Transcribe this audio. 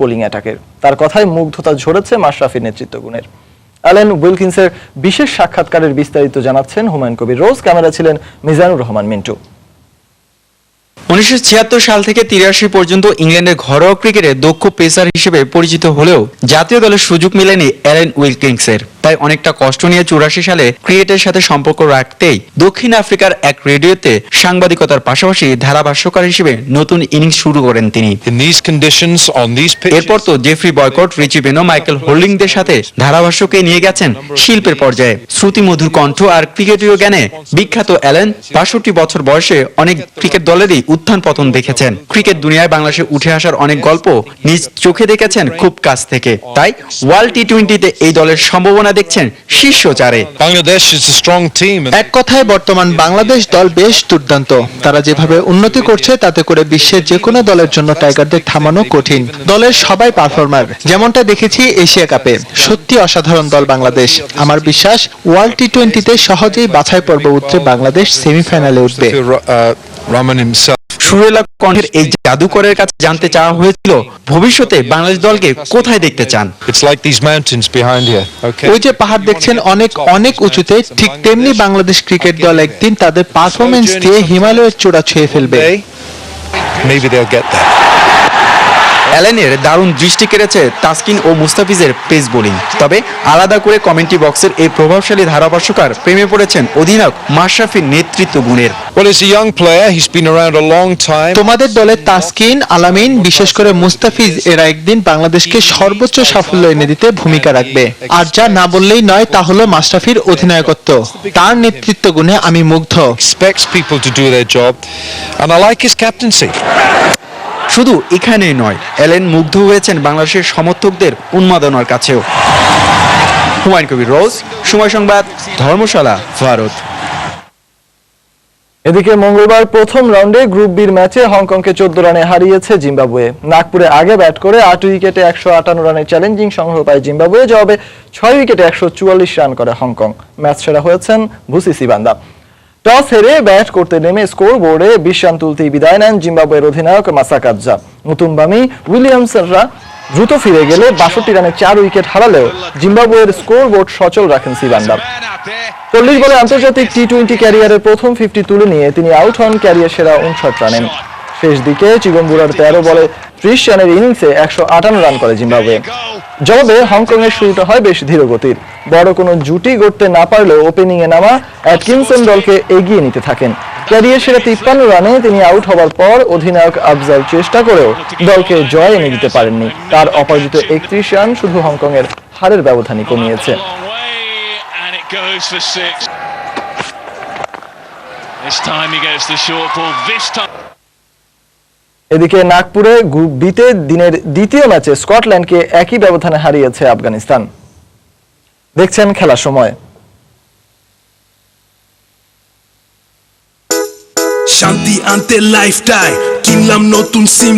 Bowling অ্যাটাকের। তার কথায় মুগ্ধতা ঝরেছে মাশরাফির নেতৃত্বগুণের। অ্যালেন উইলকিন্সের বিশেষ সাক্ষাৎকারের বিস্তারিত জানাচ্ছেন হুমায়ুন কবির রোজ, ক্যামেরা ছিলেন মিজানুর রহমান মিন্টু। 1976 সাল থেকে 83 পর্যন্ত ইংল্যান্ডের ঘরোয়া ক্রিকেটে দক্ষ পেসার হিসেবে পরিচিত হলেও জাতীয় দলের সুযোগ মেলেনি অ্যালেন উইলকিন্সের। তাই অনেকটা কষ্ট নিয়ে 84 সালে ক্রিকেটের সাথে সম্পর্ক রাখতেই দক্ষিণ আফ্রিকার এক রেডিওতে সাংবাদিকতার পাশাপাশি ধারাভাষ্যকার হিসেবে নতুন ইনিংস শুরু করেন তিনি। এরপর তো জেফ্রি বয়কট, রিচি বেনো, মাইকেল হোল্ডিংদের সাথে ধারাভাষ্যকে নিয়ে গেছেন শিল্পের পর্যায়ে। শ্রুতিমধুর কণ্ঠ আর ক্রিকেটীয় জ্ঞানে বিখ্যাত অ্যালেন 62 বছর বয়সে অনেক ক্রিকেট দলেরই উত্থান পতন দেখেছেন। ক্রিকেট দুনিয়ায় বাংলাদেশে উঠে আসার অনেক গল্প নিজ চোখে দেখেছেন খুব কাছ থেকে। তাই ওয়ার্ল্ড টি-20তে এই দলের সম্ভাবনা দেখছেন শীর্ষ চারে। এক কথায় বর্তমান বাংলাদেশ দল বেশ দুর্দান্ত। তারা যেভাবে উন্নতি করছে তাতে করে বিশ্বের যে কোনো দলের জন্য টাইগারদের থামানো কঠিন। দলের সবাই পারফর্মার, যেমনটা দেখেছি এশিয়া কাপে। সত্যি অসাধারণ দল বাংলাদেশ। আমার বিশ্বাস ওয়ার্ল্ড টি-20তে সহজেই বাছাই পর্ব উতরে বাংলাদেশ সেমিফাইনালে উঠবে। সুরেলা কণ্ঠের এই জাদুকরের কাছে জানতে চাওয়া হয়েছিল ভবিষ্যতে বাংলাদেশ দলকে কোথায় দেখতে চান। ওই যে পাহাড় দেখছেন অনেক অনেক উঁচুতে, ঠিক তেমনি বাংলাদেশ ক্রিকেট দল একদিন তাদের পারফরমেন্স দিয়ে হিমালয়ের চূড়া ছুঁয়ে ফেলবে। অ্যালেনের দারুণ দৃষ্টি কেড়েছে তাসকিন ও মুস্তাফিজের পেস বোলিং। তবে আলাদা করে কমেন্ট্রি বক্সের এই প্রভাবশালী ধারাভাষ্যকার প্রেমে পড়েছেন অধিনায়ক মাশরাফির নেতৃত্ব গুণের। তোমাদের দলে তাসকিন, আলামিন, বিশেষ করে মুস্তাফিজ এরা একদিন বাংলাদেশকে সর্বোচ্চ সাফল্য এনে দিতে ভূমিকা রাখবে। আর যা না বললেই নয় তা হলো মাশরাফির অধিনায়কত্ব। তার নেতৃত্ব গুণে আমি মুগ্ধ। শুধু এখানেই নয়, অ্যালেন মুগ্ধ হয়েছেন বাংলাদেশের সমর্থকদের উন্মাদনার কাছেও। হুমায়ুন কবির রোজ, সময় সংবাদ, ধর্মশালা, ভারত। এদিকে মঙ্গলবার প্রথম রাউন্ডে গ্রুপ বির ম্যাচে হংকংকে 14 রানে হারিয়েছে জিম্বাবুয়ে। নাগপুরে আগে ব্যাট করে 8 উইকেটে 158 রানের চ্যালেঞ্জিং সংগ্রহ পায় জিম্বাবুয়ে। জবাবে 6 উইকেটে 144 রান করে হংকং। ম্যাচ সেরা হয়েছেন ভুসি সিবান্দা। টস হেরে ব্যাট করতে নেমে স্কোর বোর্ডে 20 রান তুলতেই বিদায় নেন জিম্বাবুয়ের অধিনায়ক মাসাকাদজা। নতুন বামি উইলিয়ামসনরা দ্রুত ফিরে গেলে 62 রানে 4 উইকেট হারালেও জিম্বাবুয়ের স্কোর বোর্ড সচল রাখেন সিবান্দা। 40 বলে আন্তর্জাতিক টি-20 ক্যারিয়ারের প্রথম 50 তুলে নিয়ে তিনি আউট হন ক্যারিয়ার সেরা 59 রানে। শেষ দিকে চিগম্বুরার 13 বলে 30 রানের ইনিংসে 158 রান করে জিম্বাবুয়ে। জবাবে হংকং এর শুরুটা হয় বেশ ধীরগতির। বড় কোনো জুটি গড়তে না পারলেও ওপেনিং এ নামা অ্যাটকিনসন দলকে এগিয়ে নিতে থাকেন। ক্যারিয়ার সেরা 53 রানে তিনি আউট হবার পর অধিনায়ক আফজাল চেষ্টা করেও দলকে জয় এনে দিতে পারেননি। তার অপরাজিত 31 রান শুধু হংকং এর হারের ব্যবধানই কমিয়েছে। এদিকে নাগপুরে গ্রুপ বিতে দিনের দ্বিতীয় ম্যাচে স্কটল্যান্ডকে একই ব্যবধানে হারিয়েছে আফগানিস্তান। দেখছেন খেলার সময়। শান্তি আনতে লাইফটাই কিনলাম নতুন সিম।